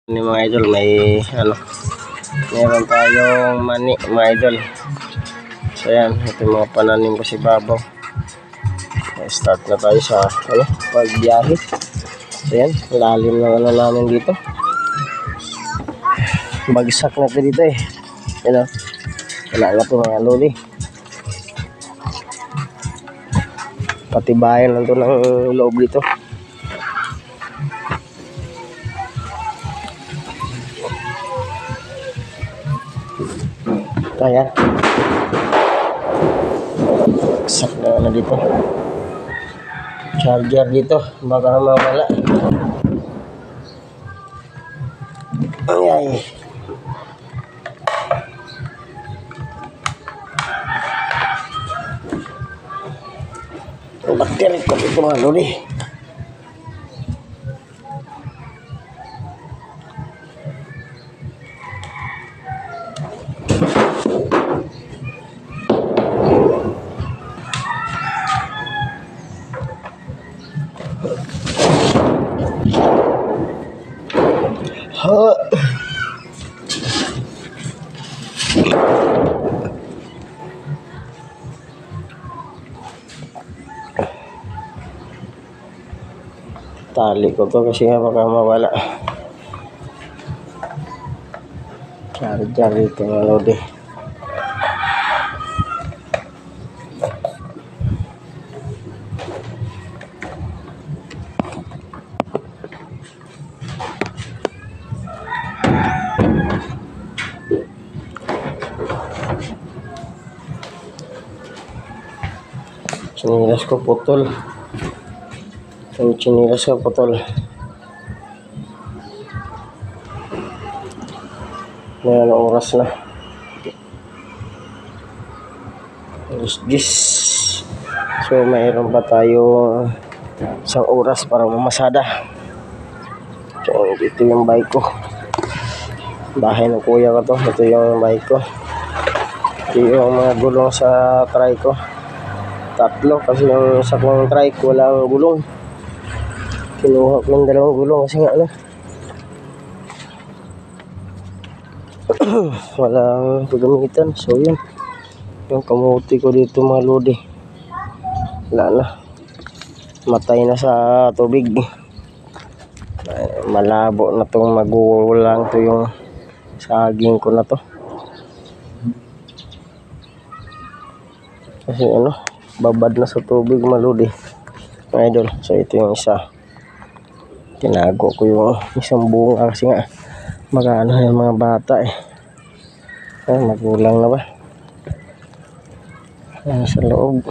Ni mga idol, may meron tayong mani mga idol. So yan, ito yung mga pananim ko si Babaw. Start na tayo sa pagbiyahe. So yan, lalim na namin dito. Bagsak na ito dito eh. Yan o, wala na ito mga loli. Patibayan lang ito ng loob dito. Ayan, sak na dito, charger dito, baka mawala. Ay, bakteri ko ito mga loli. Tali ko to kasi nga baka mawala. Charger dito mga lodi. Chinilas ko putol. Yung chinilas ko putol. Ngayon ang oras na. Alas 10. So mayroon pa tayo isang oras para mamasada. So ito yung bike ko. Bahay ng kuya ko to. Ito yung bike ko. Ito yung mga gulong sa try ko. Tatlo kasi yung isa kong trike walang gulong. Kinuha ko ng dalawang gulong kasi nga walang pagamitan. So yun, yung kamuti ko dito mga lodi, wala na, matay na sa tubig. Malabo na tong magulang to yung saging ko na to kasi babad na sa tubig maludi mga idol. So ito yung isa, tinago ko yung isang bunga kasi nga magano yung mga bata magulang na ba sa loob,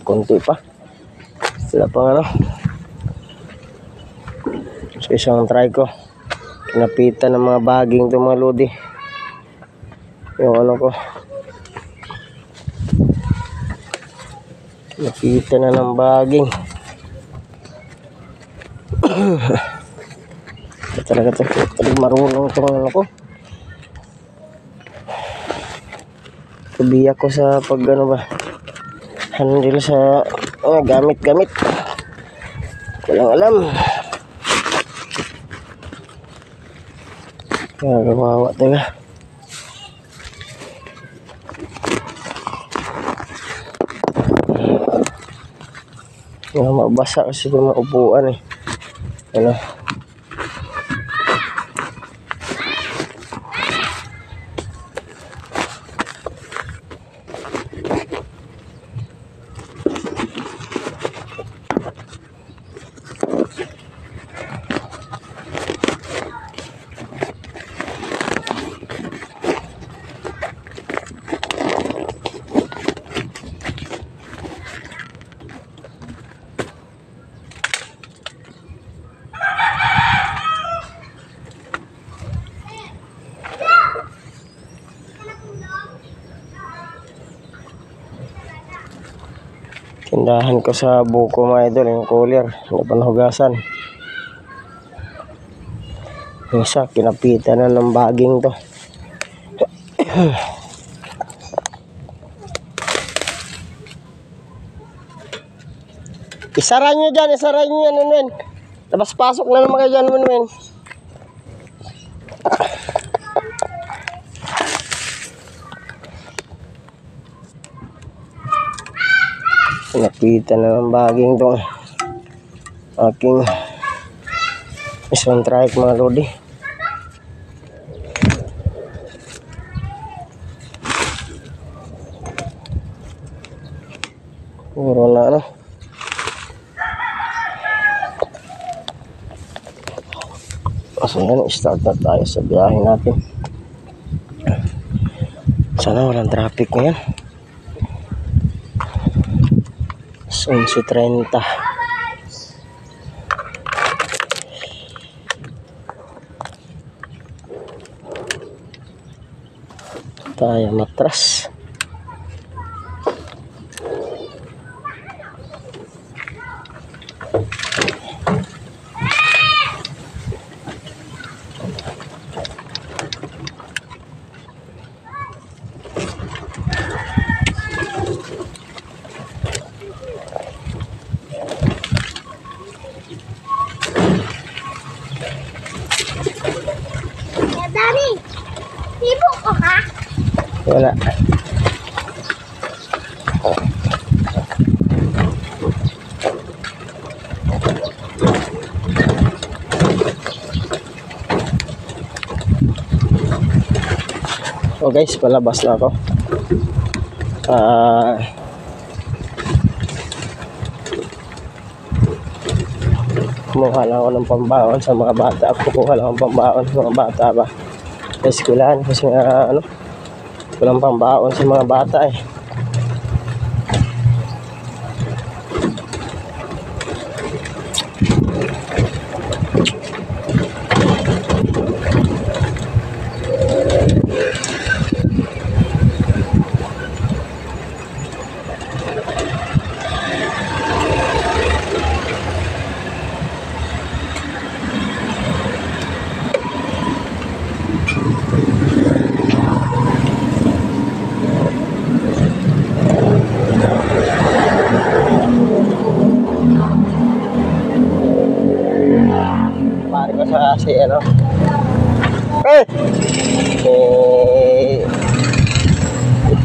konti pa sila pang so isang try ko kinapitan ng mga baging to mga lodi, yung ko nakita na ng baging. Talaga marunong itong ko. Kabiyak ko sa pag handle sa gamit-gamit. Walang alam. Kawawa talaga. Mabasa kasi kung maupuan Tindahan ko sa buko mga idol, yung cooler, yung panhugasan. Yung isa, kinapitan na ng baging to. Isara nyo dyan, isara nyo yan. Labas pasok na naman kayo dyan, men. Nakita na ng baging tong aking isang trike mga lodi. Puro na ano. So yan, start na tayo sa biyahe natin. Sana walang traffic ngayon. 11:30. Tayo matras. Daddy, sibuk ko ha? Wala. So guys, palabas na ako. Kumuha lang ako ng pambaon sa mga bata. Kukuha lang ako ng pambaon sa mga bata ba. Sa eskwelahan kasi nga ano, walang pambaon sa mga bata eh. Pare ko sa si ano.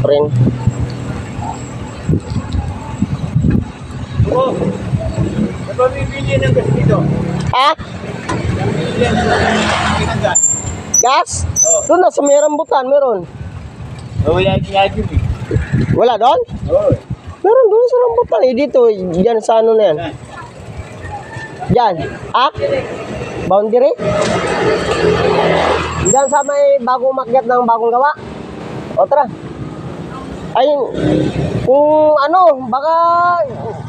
Friend. Oh, nabibili ng gas dito. Ha? Nabibili ng gas. Gas? Oo. Doon na sa may rambutan, meron. Wala yung eh. Wala doon? Oo. Meron doon sa rambutan eh. Dito, dyan sa ano na yan. Dyan. Ah? Boundary? Dyan sa may bagong makyat ng bagong gawa. O tara. Ay, kung ano, baka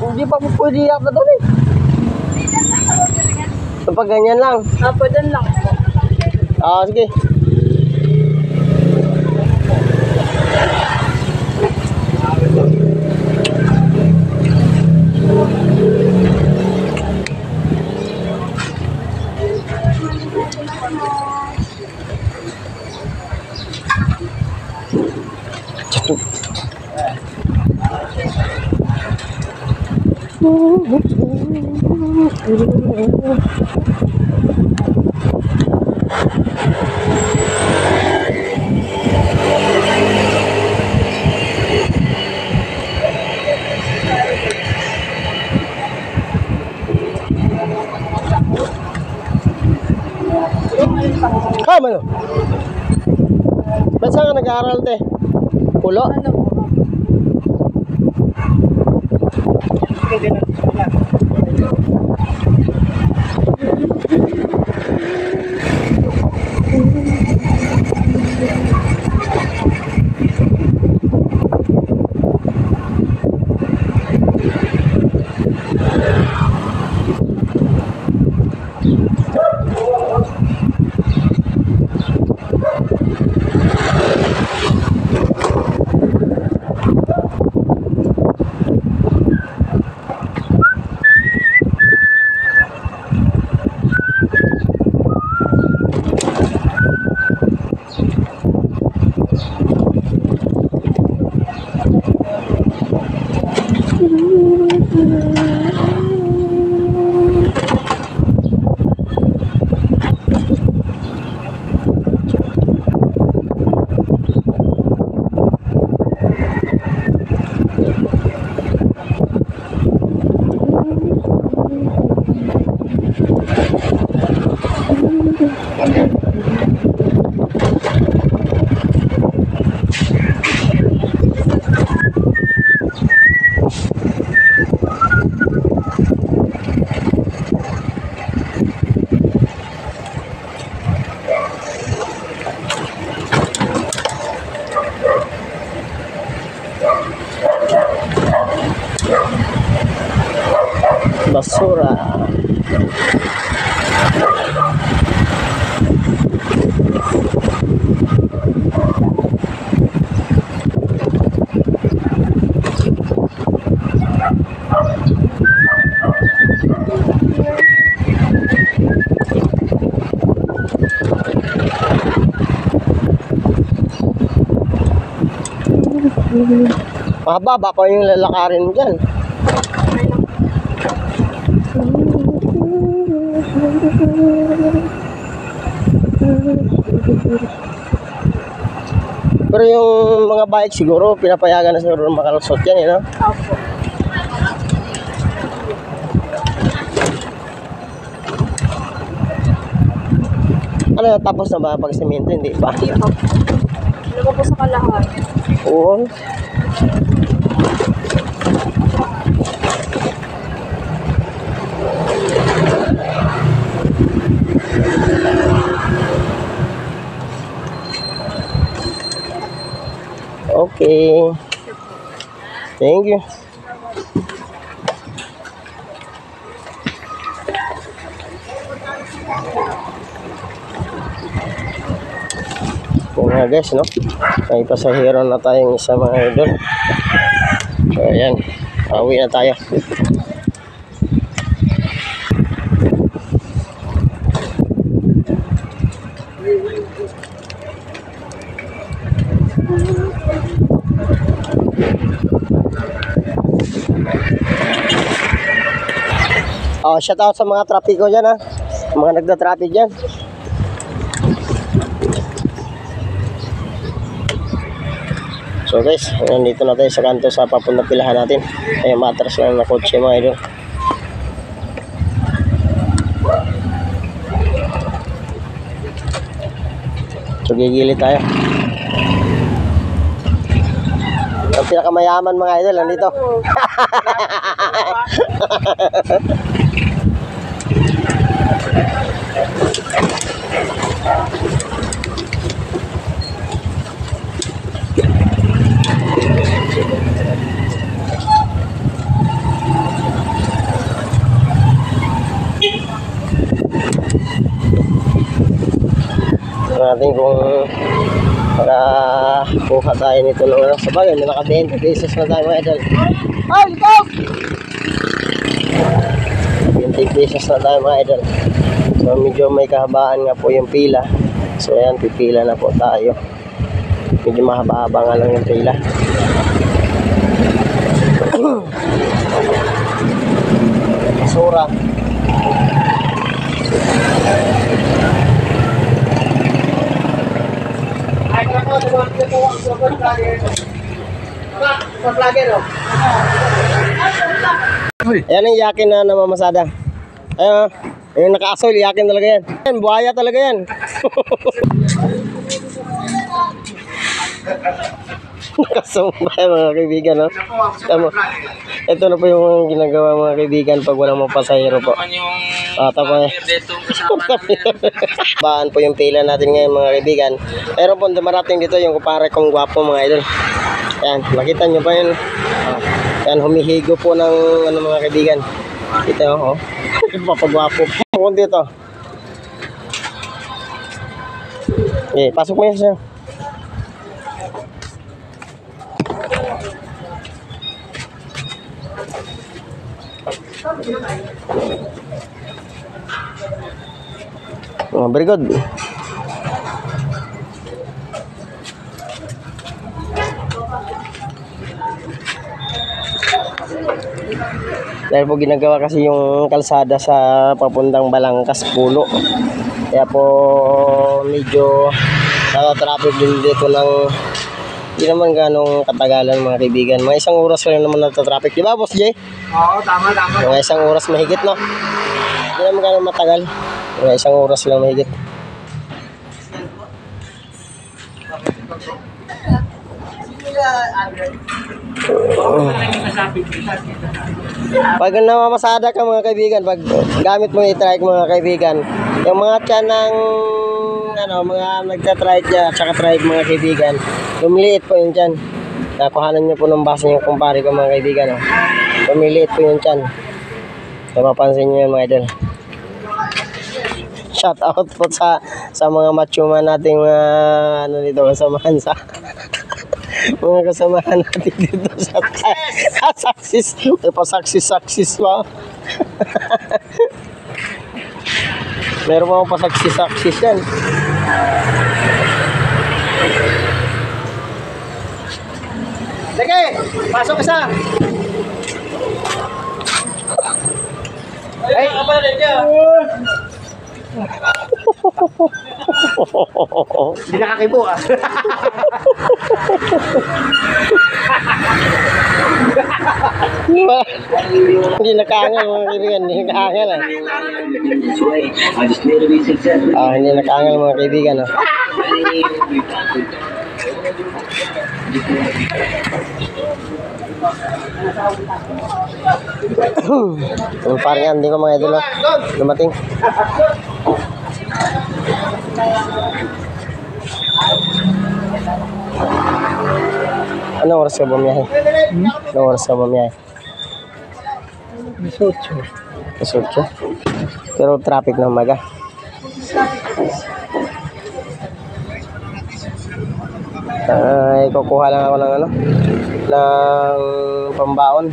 hindi pa pwede yata doon eh. Kapag ganyan lang. Pwede lang po. Sige. Mano? Ba't saan ka nag-aaral, te? Pulo? basura. Mahaba pa yung lalakarin mo dyan. Pero yung mga bike siguro, pinapayagan na siguro makalusot yan, no? Opo. Ano, tapos na ba pag semento? Hindi pa. Hindi po. Ano ko po sa kalahan? Oo. Okay. Thank you. Mga guys, no? May pasahero na tayong isa mga idol. So, ayan. Pauwi na tayo. Oh, shout out sa mga trapiko dyan, ha? Mga nagda-traffic dyan. So guys, nandito na tayo sa kanto sa papunta pilahan natin. Ay matras lang na kotse mga idol. So gigili tayo. Ang pinakamayaman mga idol nandito. Natin kung makakuha tayo nito ng ano. Sabagay, may naka 20 pesos na tayo mga idol. Ay, ito! 20 pesos na tayo mga idol. So medyo may kahabaan nga po yung pila. So ayan, pipila na po tayo. Medyo mahaba-haba nga lang yung pila. Basura. Ayan ang yakin na namamasada. Ayan, yung naka-asoil, yakin talaga yan. Ayan, buhaya talaga yan. Nakasumbay mga kaibigan, no? Tama. Ito na po yung ginagawa mga kaibigan pag walang mga pasahero po. Tapos baan po yung pila natin ngayon mga kaibigan. Pero po dumarating dito yung kupare kong gwapo mga idol. Ayan, nakita nyo ba yun? Ayan, humihigo po ng ano mga kaibigan. Ito, oh. Papagwapo po dito. Okay, pasok mo yan siya. Oh, very good. Dahil po ginagawa kasi yung kalsada sa papuntang Balangkas Pulo. Kaya po medyo natatraffic din dito ng hindi naman ganong katagalan mga kaibigan. Mga isang oras ko lang naman natatraffic. Di ba, Boss Jay? Oo, tama. Mga isang oras mahigit, no? Hindi naman ganong matagal. Mga isang oras lang mahigit. Pag namamasada ka mga kaibigan, pag gamit mo i-trike mga kaibigan, yung mga tiyan ng ano, mga nagta-trike niya at saka trike mga kaibigan, lumiliit po yung tiyan. Nakuhanan niyo po ng base yung kumpare ko mga kaibigan. Lumiliit po yung tiyan. Napapansin niyo yun mga idol. Shout out po sa mga macho man nating mga ano dito kasamahan sa mga kasamahan natin dito sa saksis. May pa saksis pa. Meron pa akong pa saksis yan. Sige, pasok ka sa. Ay, apa na niya? Hindi nakakibo ah. Hindi nakaangal mga kaibigan, hindi nakaangal ah. Hindi nakaangal mga kaibigan ah. Yung parang hindi ko mga idol ah. Dumating. Anong oras ka bumiyahe? Anong oras ka bumiyahe? Masot ka? Pero traffic na umaga. Ay, kukuha lang ako ng ano? Ng pambaon.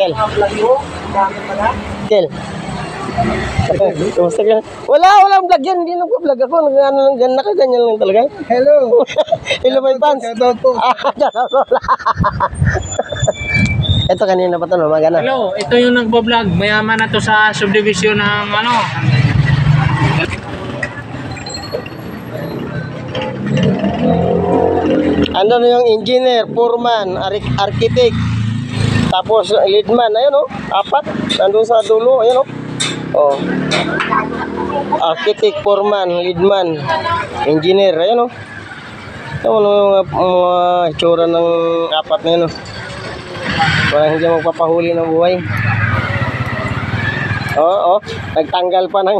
Kel. Kel. Kumusta ka? Walang vlog yan. Hindi nagpa-vlog ako. Nakaganyan lang talaga. Hello. Hello, my fans. Shoutout po. Ito kanina pa ito, no? Magana. Hello, ito yung nagbablog. Mayaman na to sa subdivision ng ano. Ano na yung engineer, foreman, architect, tapos leadman, ayun o, 4, nandun sa dulo, ayun o. Oh. Architect, foreman, leadman, engineer, ayun o. Ano yung mga itsura ng 4 na yun o. Parang hindi magpapahuli ng buhay. Oo, nagtanggal pa ng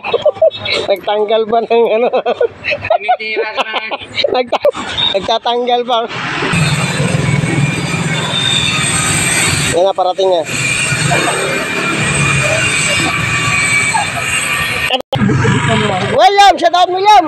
ano. Tinitira ka na. Nagtatanggal pa. Yan na, parating na. William! Shout out, William!